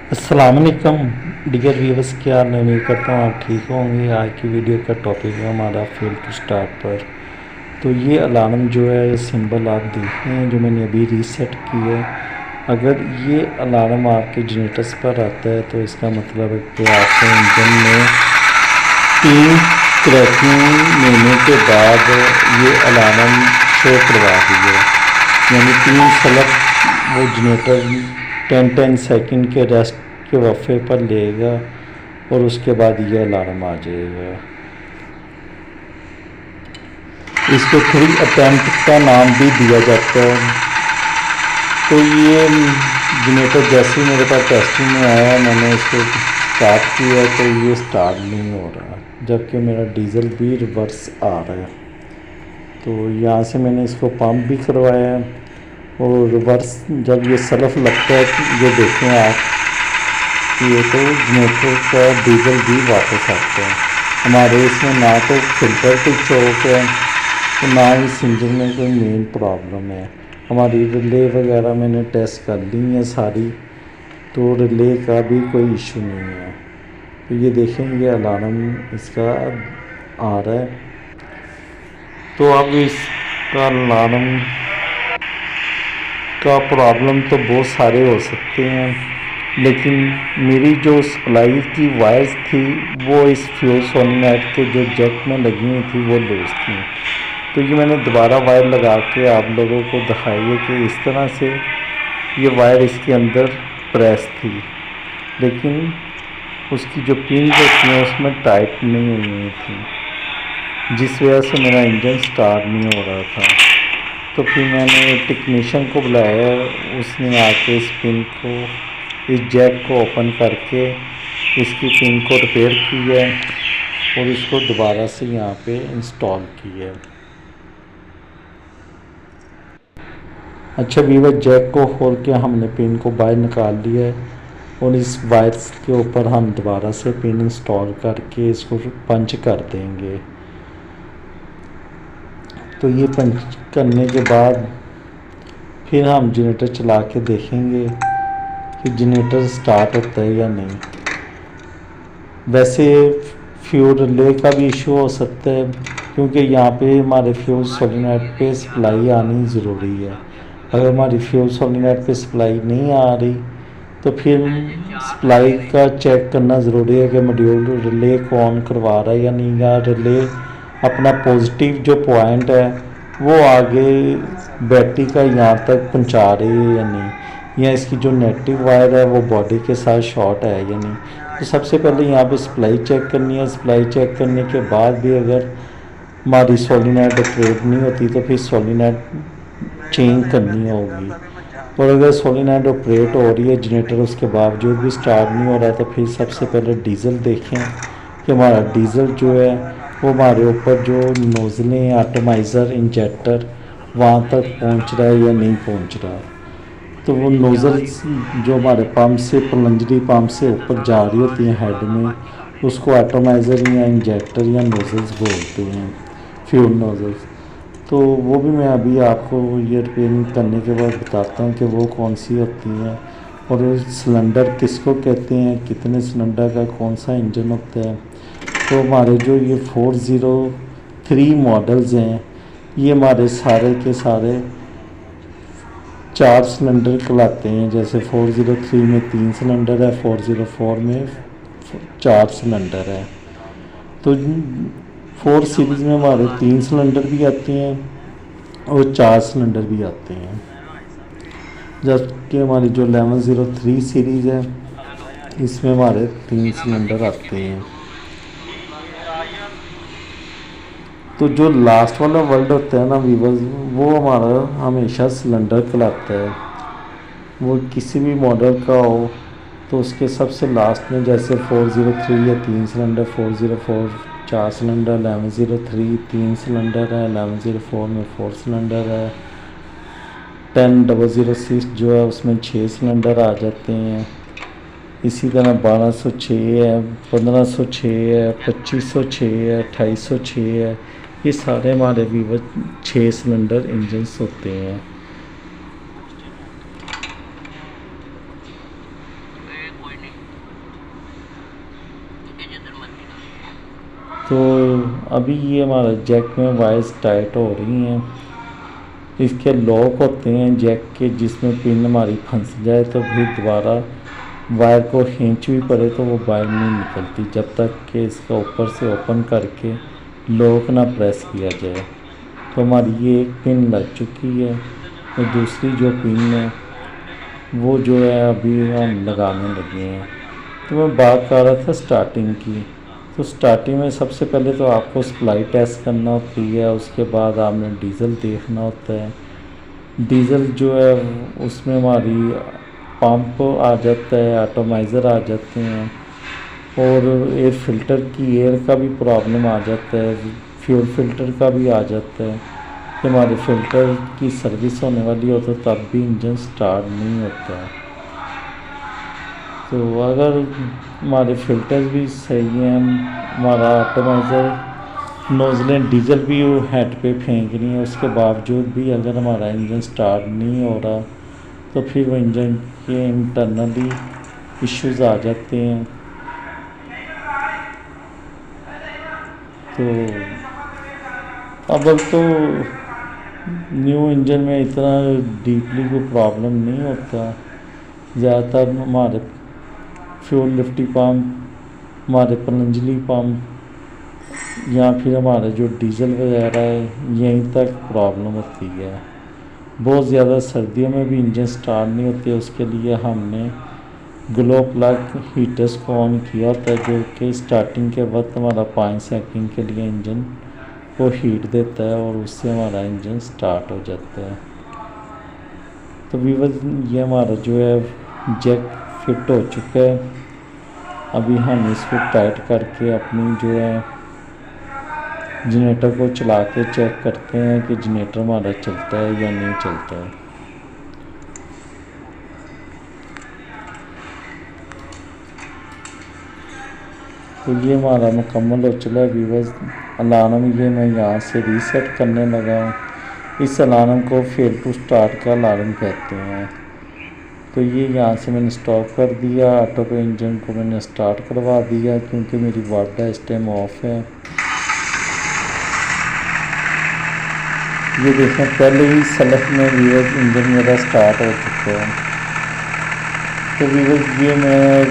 अस्सलामुअलैकुम dear viewers, क्या हाल है? उम्मीद करता हूँ आप ठीक होंगे। आज की वीडियो का टॉपिक है हमारा फेल टू स्टार्ट पर। तो ये अलार्म जो है, ये सिंबल आप देख रहे हैं जो मैंने अभी रीसेट की है। अगर ये अलार्म आपके जनरेटर्स पर आता है तो इसका मतलब है कि आपके इंजन में तीन क्रैकिंग लेने के बाद ये अलार्म शो करवा दी है। यानी तीन सलग वो जनरेटर 10-10 सेकंड के रेस्ट के वफ़े पर लेगा और उसके बाद ये अलार्म आ जाएगा। इसको 3 अटैम्प्ट का नाम भी दिया जाता है। तो ये जनरेटर जैसे ही मेरे पास टेस्टिंग में आया, मैंने इसको स्टार्ट किया तो ये स्टार्ट नहीं हो रहा, जबकि मेरा डीज़ल भी रिवर्स आ रहा है। तो यहाँ से मैंने इसको पंप भी करवाया है और रिवर्स जब ये सलफ लगता है तो ये देखें आप, ये तो जनरेटर का डीजल भी वापस आता है। हमारे इसमें ना तो फिल्टर की चौक है तो ना इस इंजन में कोई मेन प्रॉब्लम है। हमारी रिले वगैरह मैंने टेस्ट कर ली है सारी, तो रिले का भी कोई इशू नहीं है। तो ये देखें, ये अलार्म इसका आ रहा है। तो अब इसका अलार्म का प्रॉब्लम तो बहुत सारे हो सकते हैं, लेकिन मेरी जो सप्लाई की वायर्स थी वो इस फ्यूल सोलिनॉइड के जो जैक में लगी हुई थी वो लूज़ थी। तो ये मैंने दोबारा वायर लगा के आप लोगों को दिखाई है कि इस तरह से ये वायर इसके अंदर प्रेस थी, लेकिन उसकी जो पिन होती है उसमें टाइट नहीं हुई थी, जिस वजह से मेरा इंजन स्टार्ट नहीं हो रहा था। तो फिर मैंने टेक्नीशियन को बुलाया, उसने आके इस पिन को, इस जैक को ओपन करके इसकी पिन को रिपेयर की है और इसको दोबारा से यहाँ पे इंस्टॉल की है। अच्छा वीवर, जैक को खोल के हमने पिन को बाहर निकाल लिया है और इस वायर्स के ऊपर हम दोबारा से पिन इंस्टॉल करके इसको पंच कर देंगे। तो ये पंच करने के बाद फिर हम जनरेटर चला के देखेंगे कि जनरेटर स्टार्ट होता है या नहीं। वैसे फ्यूल रिले का भी इशू हो सकता है, क्योंकि यहाँ पे हमारे फ्यूल सोलिनॉइड पे सप्लाई आनी ज़रूरी है। अगर हमारी फ्यूल सोलिनॉइड पे सप्लाई नहीं आ रही तो फिर सप्लाई का चेक करना ज़रूरी है कि मॉड्यूल रिले को ऑन करवा रहा है या नहीं, या रिले अपना पॉजिटिव जो पॉइंट है वो आगे बैटरी का यहाँ तक पहुँचा रही है या नहीं, या इसकी जो नेगेटिव वायर है वो बॉडी के साथ शॉर्ट है या नहीं। तो सबसे पहले यहाँ पे सप्लाई चेक करनी है। सप्लाई चेक करने के बाद भी अगर हमारी सोलिनॉइड ऑपरेट नहीं होती तो फिर सोलिनॉइड चेंज करनी होगी। और अगर सोलिनॉइड ऑपरेट हो रही है जनरेटर उसके बावजूद भी स्टार्ट नहीं हो रहा तो फिर सबसे पहले डीज़ल देखें कि हमारा डीज़ल जो है वो हमारे ऊपर जो नोज़लें, एटमाइज़र, इंजेक्टर वहाँ तक पहुँच रहा है या नहीं पहुँच रहा। तो वो नोज़ल जो हमारे पंप से, प्लंजरी पंप से ऊपर जा रही होती हैं हेड में, उसको एटमाइज़र या इंजेक्टर या नोज़ल्स बोलते हैं, फ्यूल नोज़ल्स। तो वो भी मैं अभी आपको ये रिपेयरिंग करने के बाद बताता हूँ कि वो कौन सी होती हैं और सिलेंडर किसको कहते हैं, कितने सिलेंडर का कौन सा इंजन होता है। तो हमारे जो ये 403 मॉडल्स हैं, ये हमारे सारे के सारे 4 सिलेंडर कहलाते हैं। जैसे 403 में 3 सिलेंडर है, 404 में 4 सिलेंडर है। तो 4 सीरीज़ में हमारे 3 सिलेंडर भी आते हैं और 4 सिलेंडर भी आते हैं, जबकि हमारी जो 1103 सीरीज़ है इसमें हमारे 3 सिलेंडर आते हैं। तो जो लास्ट वाला वर्ड होता है ना वीवर्स, वो हमारा हमेशा सिलेंडर कहलाता है। वो किसी भी मॉडल का हो तो उसके सबसे लास्ट में, जैसे 403 है 3 सिलेंडर, 404 4 सिलेंडर, 1103 3 सिलेंडर है, 1104 में 4 सिलेंडर है, 10006 जो है उसमें 6 सिलेंडर आ जाते हैं। इसी तरह 1206 है, 1506 है, 2506 है, 2806 है। ये सारे हमारे वीवर 6 सिलेंडर इंजन्स होते हैं। तो अभी ये हमारा जैक में वायर्स टाइट हो रही हैं। इसके लॉक होते हैं जैक के, जिसमें पिन हमारी फंस जाए तो फिर दोबारा वायर को खींच भी पड़े तो वो वायर नहीं निकलती जब तक कि इसका ऊपर से ओपन करके लॉक ना प्रेस किया जाए। तो हमारी ये एक पिन लग चुकी है और दूसरी जो पिन है वो जो है अभी हम लगाने लगे हैं। तो मैं बात कर रहा था स्टार्टिंग की। तो स्टार्टिंग में सबसे पहले तो आपको सप्लाई टेस्ट करना होती है, उसके बाद आपने डीज़ल देखना होता है। डीज़ल जो है उसमें हमारी पंप आ जाता है, एटोमाइज़र आ जाते हैं और एयर फिल्टर की एयर का भी प्रॉब्लम आ जाता है, फ्यूल फिल्टर का भी आ जाता है कि हमारे फिल्टर की सर्विस होने वाली हो तो तब भी इंजन स्टार्ट नहीं होता है। तो अगर हमारे फिल्टर भी सही हैं, हमारा एटोमाइज़र नोज़लें डीजल भी हेड पे फेंक रही हैं, उसके बावजूद भी अगर हमारा इंजन स्टार्ट नहीं हो रहा तो फिर वो इंजन के इंटरनली इश्यूज़ आ जाते हैं। तो अब तो न्यू इंजन में इतना डीपली कोई प्रॉब्लम नहीं होता। ज़्यादातर हमारे फ्यूल लिफ्टी पम्प, हमारे पतंजलि पम्प या फिर हमारे जो डीज़ल वगैरह है यहीं तक प्रॉब्लम होती है। बहुत ज़्यादा सर्दियों में भी इंजन स्टार्ट नहीं होते, उसके लिए हमने ग्लो प्लग हीटर्स को ऑन किया होता है जो कि स्टार्टिंग के वक्त हमारा 5 सेकंड के लिए इंजन को हीट देता है और उससे हमारा इंजन स्टार्ट हो जाता है। तो वीवर ये हमारा जो है जैक फिट हो चुका है। अभी हम इसको टाइट करके अपनी जो है जनरेटर को चला के चेक करते हैं कि जनरेटर हमारा चलता है या नहीं चलता है। तो ये हमारा मुकम्मल हो चला है व्यूअर्स। अलार्म ये मैं यहाँ से रीसेट करने लगा हूँ। इस अलार्म को फेल टू स्टार्ट का अलार्म कहते हैं। तो ये यहाँ से मैंने स्टॉप कर दिया, ऑटो पे इंजन को मैंने स्टार्ट करवा दिया क्योंकि मेरी वाटा इस टाइम ऑफ है। ये देखें पहले ही सेल्फ में व्यूअर्स इंजन मेरा स्टार्ट हो चुका है। तो व्यूअर्स ये मैं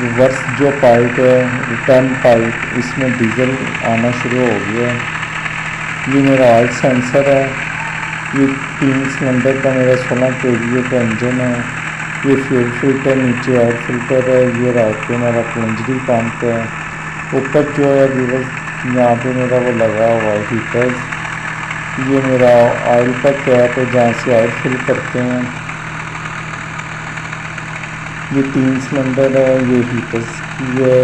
रिवर्स जो पाइप है रिटर्न पाइप, इसमें डीजल आना शुरू हो गया है। ये मेरा ऑयल सेंसर है। ये 3 सिलेंडर का मेरा 16 kVA का इंजन है। ये फ्यूल फिल्टर, नीचे ऑयल फिल्टर है। ये राइट पे मेरा पतंजलि पंप है। ऊपर जो है व्यूअर्स यहाँ पे मेरा वो लगा हुआ है हीटर। ये मेरा ऑयल का कैप है जहाँ से ऑयल फिल करते हैं। ये 3 सिलेंडर है। ये हीटर्स की है।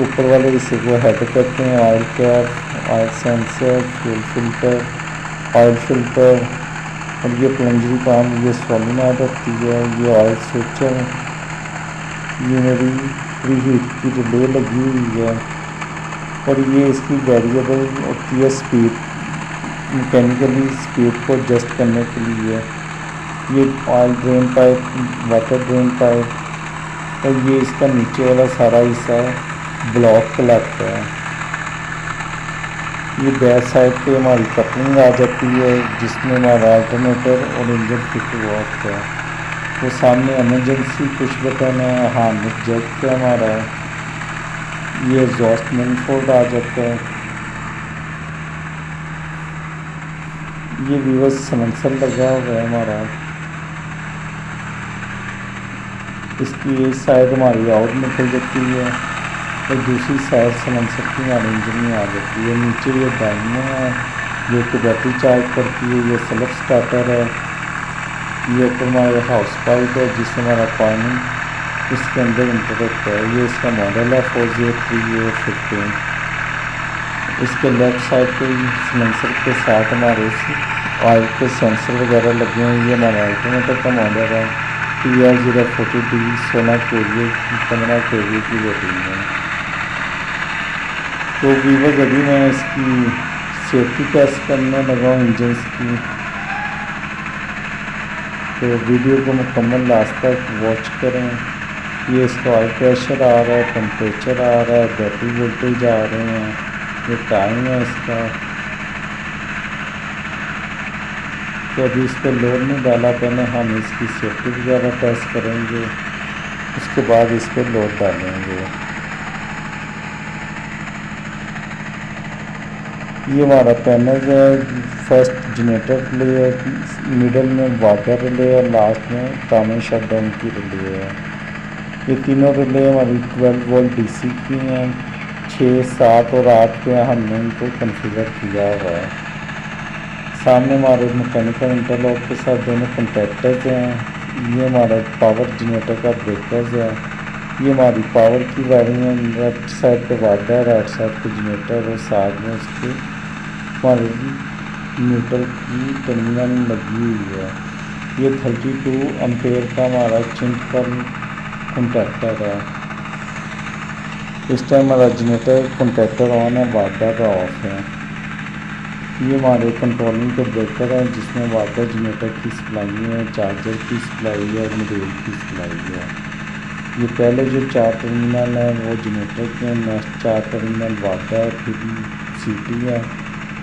ऊपर वाले इसे वो हेड करते हैं, oil cap, oil sensor, fuel filter, oil filter और ये पतंजलि पंप, ये सोलेनॉइड होती है। ये ऑयल स्विच है। ये मेरी प्री हीट की रिले लगी हुई है और ये इसकी वेरिएबल होती है स्पीड, मैकेनिकली स्पीड को एडजस्ट करने के लिए। ये oil drain pipe, water drain pipe और ये इसका नीचे वाला सारा हिस्सा ब्लॉक कलेक्टर है। ये बैक साइड पे हमारी कपलिंग आ जाती है जिसमें हमारा अल्टरनेटर और इंजन फिट हुआ होता है। वो सामने इमरजेंसी पुश बटन है, हार्नेस जैक पे हमारा है। ये एग्जॉस्ट मैनिफोल्ड आ जाता है। ये व्यूअर्स सलेंसर लगा हुआ है हमारा। इसकी एक साइड हमारी आउट निकल जाती है और दूसरी साइड सलेंसर की हमारे इंजन में आ जाती है। नीचे ये डायनो है जो कि बैटरी चार्ज करती है। ये सेल्फ स्टार्टर है। ये ऊपर हमारे हाउस पाइप है जिससे हमारा पानी इसके अंदर इंटर होता है। ये इसका मॉडल है 403A15। इसके लेफ्ट साइड पे सलेंसर के साथ हमारे ऑयल के सेंसर वगैरह लगे हैं। ये हमारा अल्टरनेटर का मॉडल है TR040D 16 kVA 15 kVA की रेटिंग है। तो व्यूअर्स अभी मैं इसकी सेफ्टी टेस्ट करने लगा हूँ इंजन की। तो वीडियो को मुकम्मल लास्ट तक वॉच करें। ये इसका ऑयल प्रेशर आ रहा है, टेम्परेचर आ रहा है, बैटरी वोल्टेज आ रहे हैं। ये टाइम है इसका। तो अभी इस पर लोड नहीं डाला, पहले हम इसकी सेफ्टी वगैरह टेस्ट करेंगे, उसके बाद इस पर लोड डालेंगे। ये हमारा पैनल है, फर्स्ट जनरेटर रिले है, मिडल में वाटर रिले और लास्ट में कॉमन शटडाउन की रिले है। ये तीनों रिले हमारी 12 वोल्ट डीसी की हैं। 6, 7 और 8 पे हमने इनको कॉन्फ़िगर किया हुआ है। सामने हमारे मैकेनिकल इंटरलॉक के साथ दोनों कंटैक्टर्स हैं। ये हमारा पावर जनरेटर का ब्रेकर्स है। ये हमारी पावर की वायरिंग है, लेफ्ट साइड पे वाटर है, राइट साइड पे जनरेटर और साथ में उसके हमारे न्यूट्रल की टर्मिनल लगी हुई है। ये 32 एम्पेयर का हमारा चिंट का कॉन्टैक्टर है। इस टाइम हमारा जनरेटर कॉन्टैक्टर ऑन है, वाटर का ऑफ है। ये हमारे कंट्रोलिंग के ब्रेकर हैं जिसमें वाटर जनरेटर की सप्लाई है, चार्जर की सप्लाई है और मॉड्यूल की सप्लाई है। ये पहले जो 4 टर्मिनल है वो जनरेटर के, नेक्स्ट 4 टर्मिनल वाटर, फिर सीटी है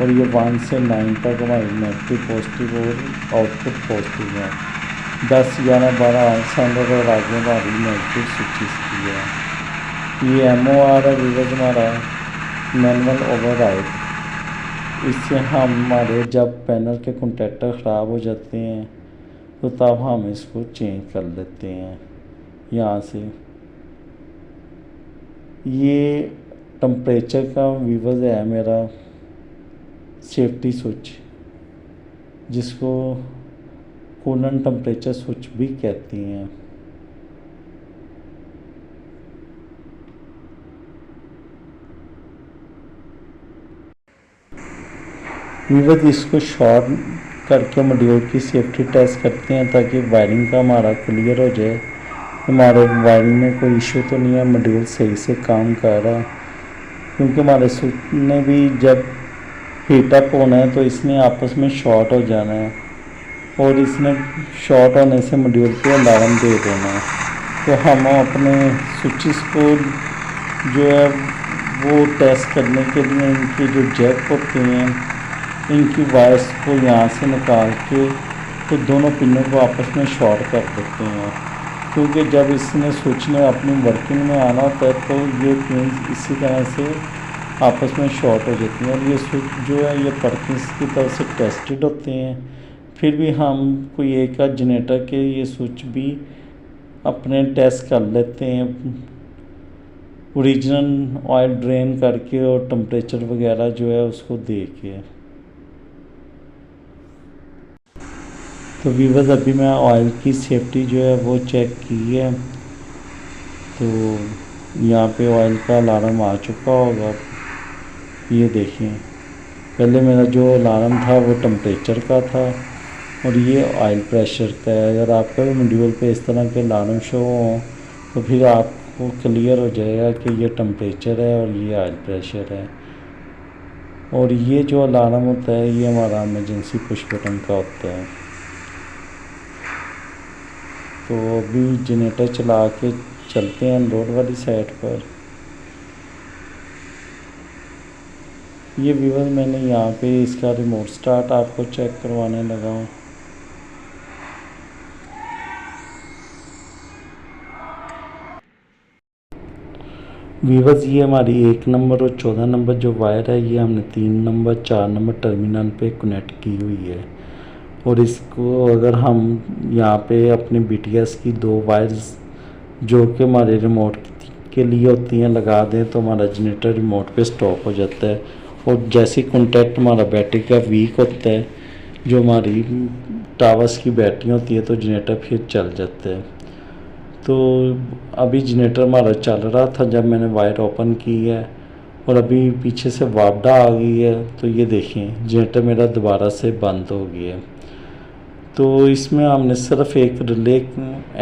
और ये 1 से 9 तक हमारी नेगेटिव पॉजिटिव और आउटपुट पॉजिटिव है। 10, 11, 12 सेंडर और आगे हमारी नेगेटिव स्विचेस की है। ये MOR है व्यूअर्स हमारा मैनुअल ओवरराइड। इससे हमारे जब पैनल के कॉन्टैक्टर ख़राब हो जाते हैं तो तब हम इसको चेंज कर लेते हैं यहाँ से। ये टेम्परेचर का व्यूअर्स है मेरा सेफ्टी स्विच, जिसको कूलेंट टेम्परेचर स्विच भी कहती हैं। व्यूअर्स इसको शॉर्ट करके मॉड्यूल की सेफ्टी टेस्ट करते हैं ताकि वायरिंग का हमारा क्लियर हो जाए, हमारे वायरिंग में कोई इशू तो नहीं है, मॉड्यूल सही से काम कर रहा है। क्योंकि हमारे स्विच ने भी जब हीटअप होना है तो इसने आपस में शॉर्ट हो जाना है और इसने शॉर्ट होने से मॉड्यूल पे अलार्म दे देना है। तो हम अपने स्विचेस को जो है वो टेस्ट करने के लिए इनके जो जैक होते हैं, इनकी वायर्स को यहाँ से निकाल के तो दोनों पिनों को आपस में शॉर्ट कर देते हैं। क्योंकि जब इसने स्विच ने अपनी वर्किंग में आना होता है तो ये पिन इसी तरह से आपस में शॉर्ट हो जाती हैं और ये स्विच जो है ये पर्किंस की तरफ से टेस्टेड होते हैं। फिर भी हम कोई एक आध जनरेटर के ये स्विच भी अपने टेस्ट कर लेते हैं ओरिजिनल ऑयल ड्रेन करके और टेम्परेचर वगैरह जो है उसको दे के। तो व्यूअर्स अभी मैं ऑयल की सेफ्टी जो है वो चेक की है, तो यहाँ पे ऑयल का अलार्म आ चुका होगा। ये देखिए, पहले मेरा जो अलार्म था वो टेम्परेचर का था और ये ऑयल प्रेशर का है। अगर आपका भी मॉड्यूल पे इस तरह के अलार्म शो हो तो फिर आपको क्लियर हो जाएगा कि ये टेम्परेचर है और ये ऑयल प्रेशर है। और ये जो अलार्म होता है ये हमारा इमरजेंसी पुश बटन का होता है। तो अभी जनरेटर चला के चलते हैं लोड वाली साइड पर। ये व्यूअर मैंने यहाँ पे इसका रिमोट स्टार्ट आपको चेक करवाने लगा हूँ। व्यूअर्स ये हमारी 1 नंबर और 14 नंबर जो वायर है ये हमने 3 नंबर 4 नंबर टर्मिनल पे कनेक्ट की हुई है। और इसको अगर हम यहाँ पे अपने BTS की 2 वायर्स जो कि हमारे रिमोट के लिए होती हैं लगा दें तो हमारा जनरेटर रिमोट पे स्टॉप हो जाता है। और जैसे कॉन्टैक्ट हमारा बैटरी का वीक होता है, जो हमारी टावर्स की बैटरी होती है, तो जनरेटर फिर चल जाता है। तो अभी जनरेटर हमारा चल रहा था जब मैंने वायर ओपन की है और अभी पीछे से वापडा आ गई है। तो ये देखें जनरेटर मेरा दोबारा से बंद हो गया है। तो इसमें हमने सिर्फ एक रिले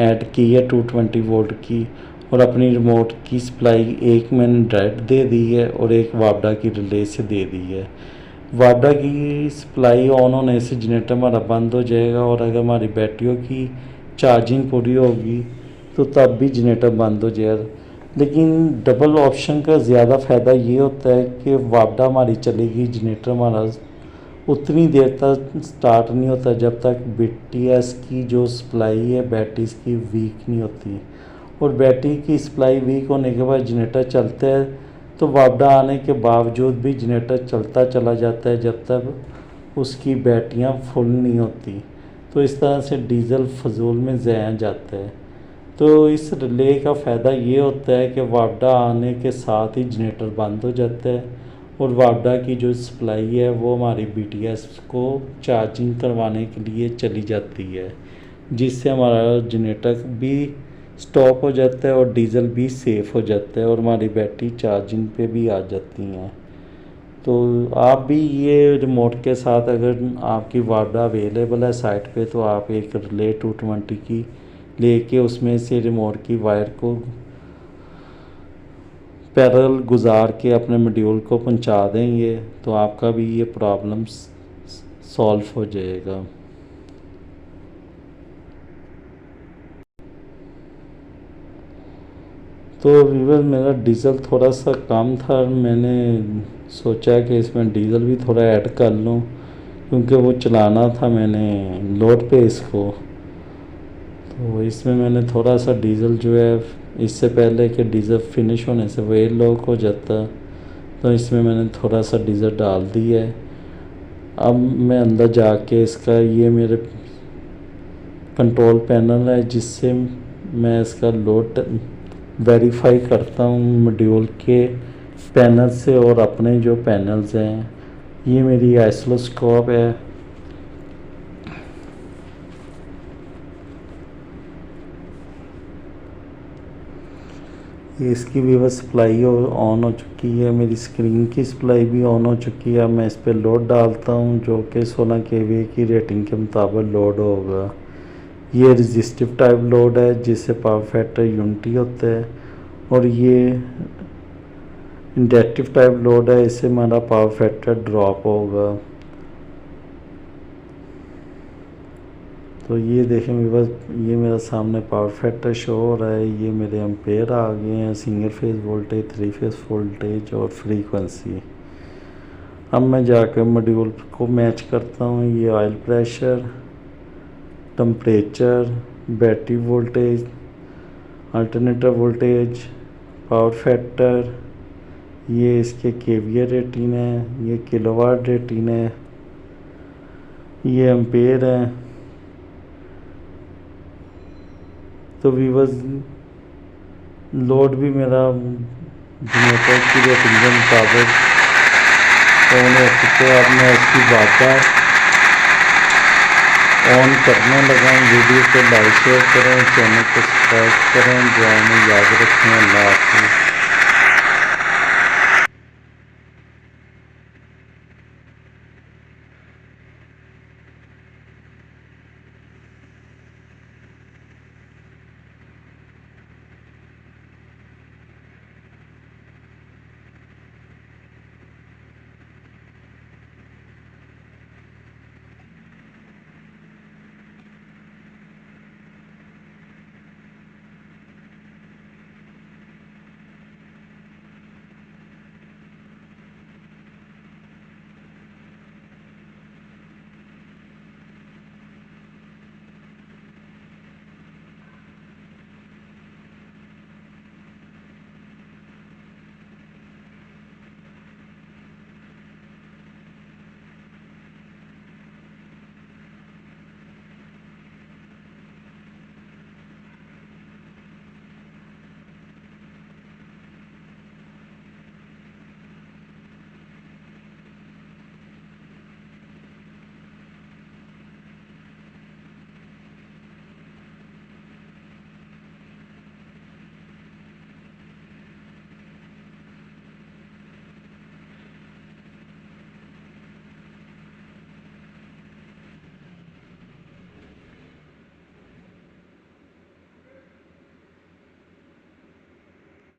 ऐड की है 220 वोल्ट की और अपनी रिमोट की सप्लाई एक मैंने डायरेक्ट दे दी है और एक वापडा की रिले से दे दी है। वापडा की सप्लाई ऑन होने से जनरेटर हमारा बंद हो जाएगा और अगर हमारी बैटरियों की चार्जिंग पूरी होगी तो तब भी जनरेटर बंद हो जाएगा। लेकिन डबल ऑप्शन का ज़्यादा फ़ायदा ये होता है कि वापडा हमारी चलेगी, जनरेटर हमारा उतनी देर तक स्टार्ट नहीं होता जब तक BTS की जो सप्लाई है बैटरीज की वीक नहीं होती। और बैटरी की सप्लाई वीक होने के बाद जनरेटर चलता है तो वापडा आने के बावजूद भी जनरेटर चलता चला जाता है जब तक उसकी बैटरियाँ फुल नहीं होती। तो इस तरह से डीज़ल फजूल में ज़ाया जाता है। तो इस रिले का फ़ायदा ये होता है कि वापडा आने के साथ ही जनरेटर बंद हो जाता है और वापडा की जो सप्लाई है वो हमारी BTS को चार्जिंग करवाने के लिए चली जाती है, जिससे हमारा जनरेटर भी स्टॉप हो जाता है और डीज़ल भी सेफ़ हो जाता है और हमारी बैटरी चार्जिंग पे भी आ जाती हैं। तो आप भी ये रिमोट के साथ अगर आपकी वापडा अवेलेबल है साइट पे तो आप एक रिले 220 की लेके उसमें से रिमोट की वायर को पैरेलल गुजार के अपने मॉड्यूल को पहुंचा देंगे तो आपका भी ये प्रॉब्लम सॉल्व हो जाएगा। तो व्यूअर मेरा डीज़ल थोड़ा सा कम था, मैंने सोचा कि इसमें डीज़ल भी थोड़ा ऐड कर लूँ क्योंकि वो चलाना था मैंने लोड पे इसको। तो इसमें मैंने थोड़ा सा डीज़ल जो है इससे पहले कि डीज़ल फिनिश होने से वो एयर लॉक हो जाता, तो इसमें मैंने थोड़ा सा डीज़ल डाल दी है। अब मैं अंदर जाके इसका ये मेरे कंट्रोल पैनल है जिससे मैं इसका लोड वेरीफाई करता हूँ मॉड्यूल के पैनल से और अपने जो पैनल्स हैं। ये मेरी आइसोस्कोप है। ये इसकी भी बस सप्लाई ऑन हो चुकी है, मेरी स्क्रीन की सप्लाई भी ऑन हो चुकी है। मैं इस पर लोड डालता हूँ जो कि 16 kVA की रेटिंग के मुताबिक लोड होगा। ये रेजिस्टिव टाइप लोड है जिससे पावर फैक्टर यूनिटी होता है और ये इंडक्टिव टाइप लोड है, इससे हमारा पावर फैक्टर ड्रॉप होगा। तो ये देखें बस ये मेरा सामने पावर फैक्टर शो हो रहा है। ये मेरे एम्पेयर आ गए हैं, single phase voltage, 3 phase voltage और फ्रीक्वेंसी। अब मैं जाकर मॉड्यूल को मैच करता हूँ। ये oil pressure, temperature, battery voltage, alternator voltage, power factor, ये इसके KVA रेटिंग है, ये किलोवाट रेटिंग है, ये एम्पेयर है। तो व्यूअर्स लोड भी मेरा जनरेटर की रेटिंग के मुताबिक ऑन हो चुका है। अब मैं इसकी वापडा ऑन करने लगा हूँ। वीडियो को लाइक शेयर करें, चैनल को सब्सक्राइब करें, दुआ में याद रखें। अल्लाह हाफ़िज़।